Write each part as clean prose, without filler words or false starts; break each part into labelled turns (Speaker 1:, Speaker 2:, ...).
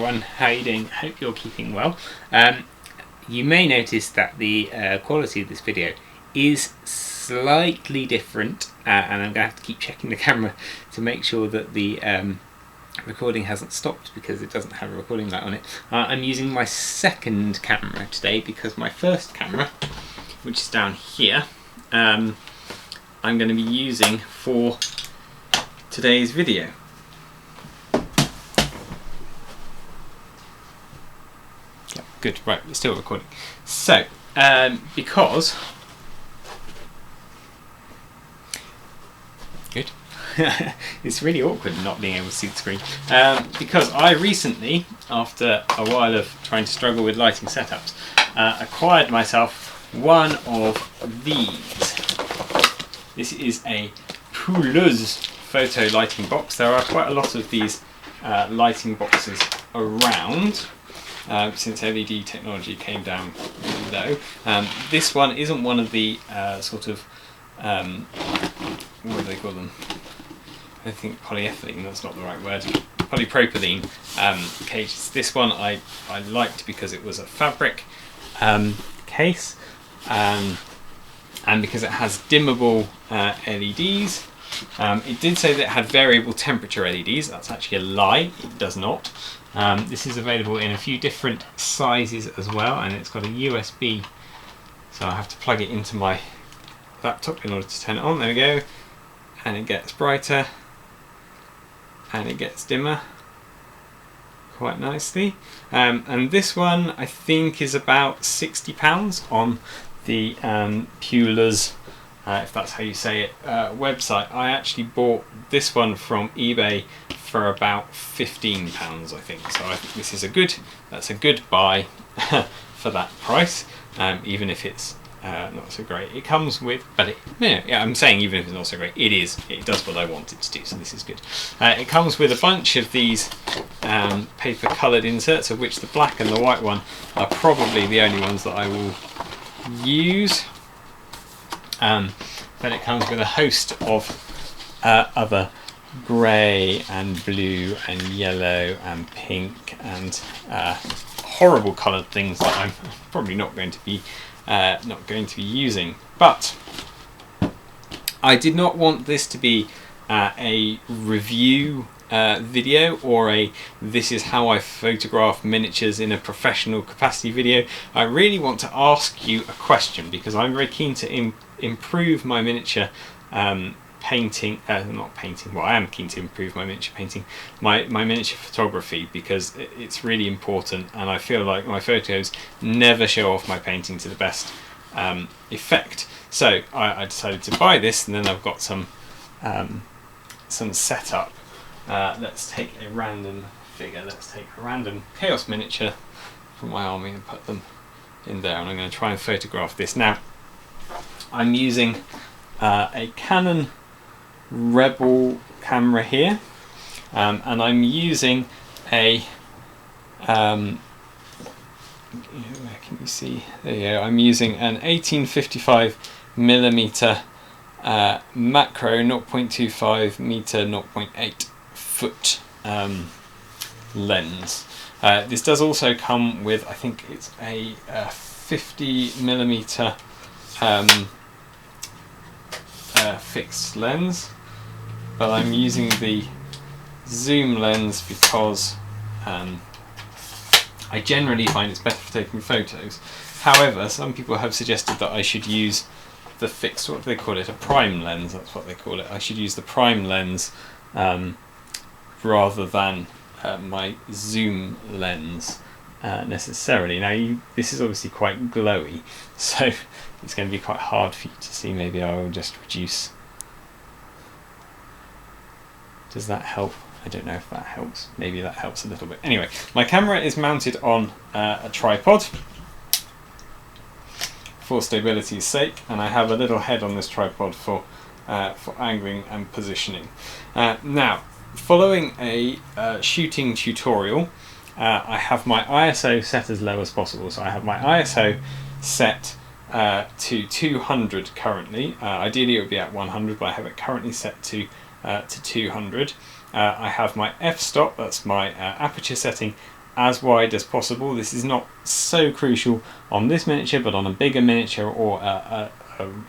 Speaker 1: everyone, how are you doing? Hope you're keeping well. You may notice that the quality of this video is slightly different, and I'm going to have to keep checking the camera to make sure that the recording hasn't stopped because it doesn't have a recording light on it. I'm using my second camera today because my first camera, which is down here, I'm going to be using for today's video. Yeah, good, right, we're still recording. So, because... Good. It's really awkward not being able to see the screen. Because I recently, after a while of trying to struggle with lighting setups, acquired myself one of these. This is a Pouleuse photo lighting box. There are quite a lot of these lighting boxes around since LED technology came down low. This one isn't one of the sort of what do they call them? I think polyethylene, that's not the right word. Polypropylene cages. This one I liked because it was a fabric case, and because it has dimmable LEDs. It did say that it had variable temperature LEDs. That's actually a lie, it does not. This is available in a few different sizes as well, and it's got a USB, so I have to plug it into my laptop in order to turn it on. There we go, and it gets brighter and it gets dimmer quite nicely. And this one I think is about £60 on the Pouleuse, if that's how you say it, website. I actually bought this one from eBay for about £15, I think. So I think this is that's a good buy for that price, even if it's not so great. It comes with, but yeah, I'm saying even if it's not so great, it does what I want it to do, so this is good. It comes with a bunch of these paper coloured inserts, of which the black and the white one are probably the only ones that I will use. But it comes with a host of other grey and blue and yellow and pink and horrible coloured things that I'm probably not going to be using. But I did not want this to be a review video or a this is how I photograph miniatures in a professional capacity video. I really want to ask you a question because I'm very keen to improve my miniature painting, not painting, well I am keen to improve my miniature painting, my miniature photography, because it's really important, and I feel like my photos never show off my painting to the best effect. So I decided to buy this, and then I've got some setup. Let's take a random figure, let's take a random Chaos miniature from my army and put them in there, and I'm going to try and photograph this. Now I'm using a Canon Rebel camera here, and I'm using a where can you see, there you go, I'm using an 1855mm macro 0.25 meter 0.8 foot lens. This does also come with, I think it's a 50mm fixed lens, but I'm using the zoom lens because I generally find it's better for taking photos. However, some people have suggested that I should use the fixed, what do they call it, a prime lens, that's what they call it. I should use the prime lens rather than my zoom lens necessarily. Now this is obviously quite glowy, so it's going to be quite hard for you to see. Maybe I will just reduce. Does that help? I don't know if that helps. Maybe that helps a little bit. Anyway, my camera is mounted on a tripod for stability's sake, and I have a little head on this tripod for angling and positioning. Now, following a shooting tutorial, I have my ISO set as low as possible. So I have my ISO set to 200 currently. Ideally it would be at 100, but I have it currently set to 200. I have my f-stop, that's my aperture setting, as wide as possible. This is not so crucial on this miniature, but on a bigger miniature or a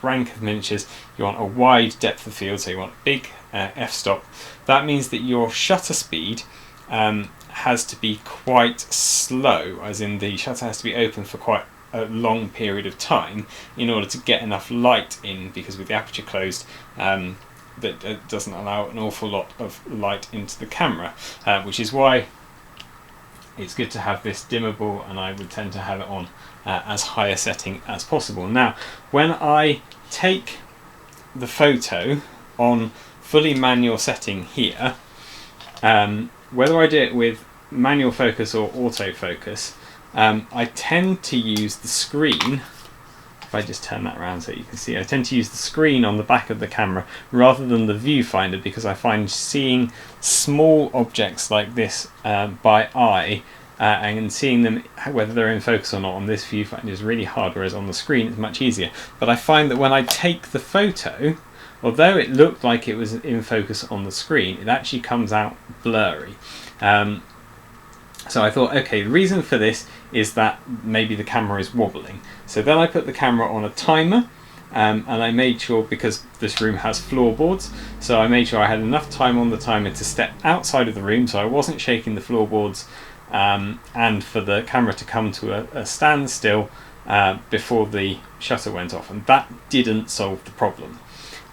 Speaker 1: rank of miniatures, you want a wide depth of field, so you want a big f-stop. That means that your shutter speed has to be quite slow, as in the shutter has to be open for quite a long period of time in order to get enough light in, because with the aperture closed, that doesn't allow an awful lot of light into the camera, which is why it's good to have this dimmable, and I would tend to have it on as high a setting as possible. Now, when I take the photo on fully manual setting here, whether I do it with manual focus or autofocus, I tend to use the screen. If I just turn that around so you can see, I tend to use the screen on the back of the camera rather than the viewfinder, because I find seeing small objects like this by eye and seeing them, whether they're in focus or not, on this viewfinder is really hard, whereas on the screen it's much easier. But I find that when I take the photo, although it looked like it was in focus on the screen, it actually comes out blurry. So I thought, okay, the reason for this is that maybe the camera is wobbling. So then I put the camera on a timer, and I made sure, because this room has floorboards, so I made sure I had enough time on the timer to step outside of the room, so I wasn't shaking the floorboards, and for the camera to come to a standstill before the shutter went off, and that didn't solve the problem.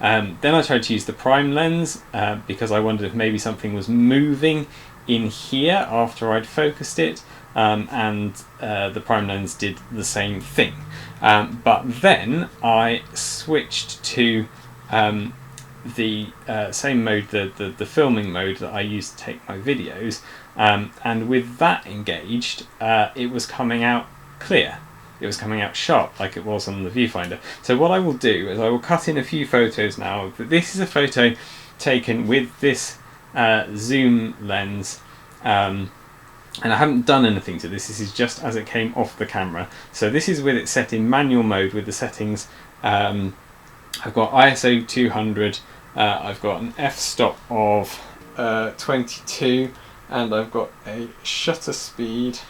Speaker 1: Then I tried to use the prime lens because I wondered if maybe something was moving in here after I'd focused it, and the prime lens did the same thing. But then I switched to the same mode, the filming mode that I use to take my videos, and with that engaged, it was coming out clear. It was coming out sharp like it was on the viewfinder. So what I will do is I will cut in a few photos now. This is a photo taken with this zoom lens, and I haven't done anything to this. This is just as it came off the camera. So this is with it set in manual mode with the settings. I've got ISO 200, I've got an f-stop of 22, and I've got a shutter speed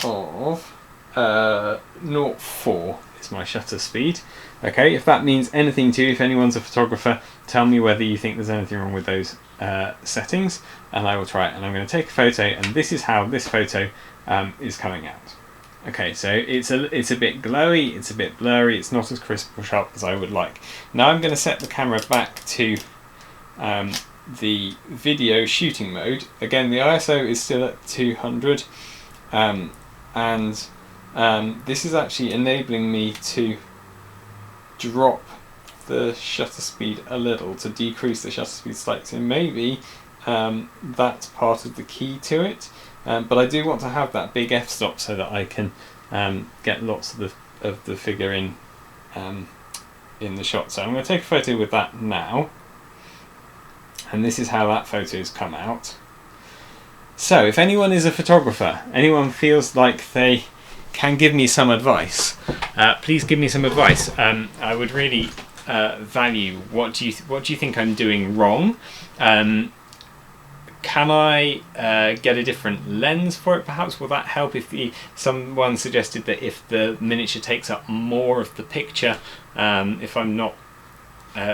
Speaker 1: of 0.4 is my shutter speed. Okay, if that means anything to you, if anyone's a photographer, tell me whether you think there's anything wrong with those settings, and I will try it. And I'm going to take a photo, and this is how this photo is coming out. Okay, so it's a bit glowy, it's a bit blurry, it's not as crisp or sharp as I would like. Now I'm going to set the camera back to the video shooting mode. Again, the ISO is still at 200, and this is actually enabling me to drop the shutter speed a little, to decrease the shutter speed slightly. So maybe that's part of the key to it, but I do want to have that big f-stop so that I can get lots of the figure in the shot. So I'm going to take a photo with that now, and this is how that photo's come out. So if anyone is a photographer, anyone feels like they can give me some advice, please give me some advice. I would really value what do you think I'm doing wrong. Can I get a different lens for it perhaps? Will that help? If someone suggested that if the miniature takes up more of the picture, if I'm not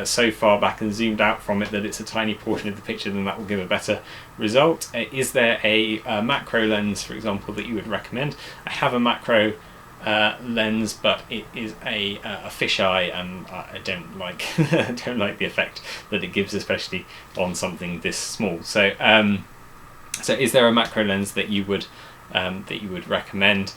Speaker 1: so far back and zoomed out from it that it's a tiny portion of the picture, then that will give a better result. Is there a macro lens, for example, that you would recommend? I have a macro lens, but it is a fisheye, and I don't like don't like the effect that it gives, especially on something this small. So so is there a macro lens that you would recommend?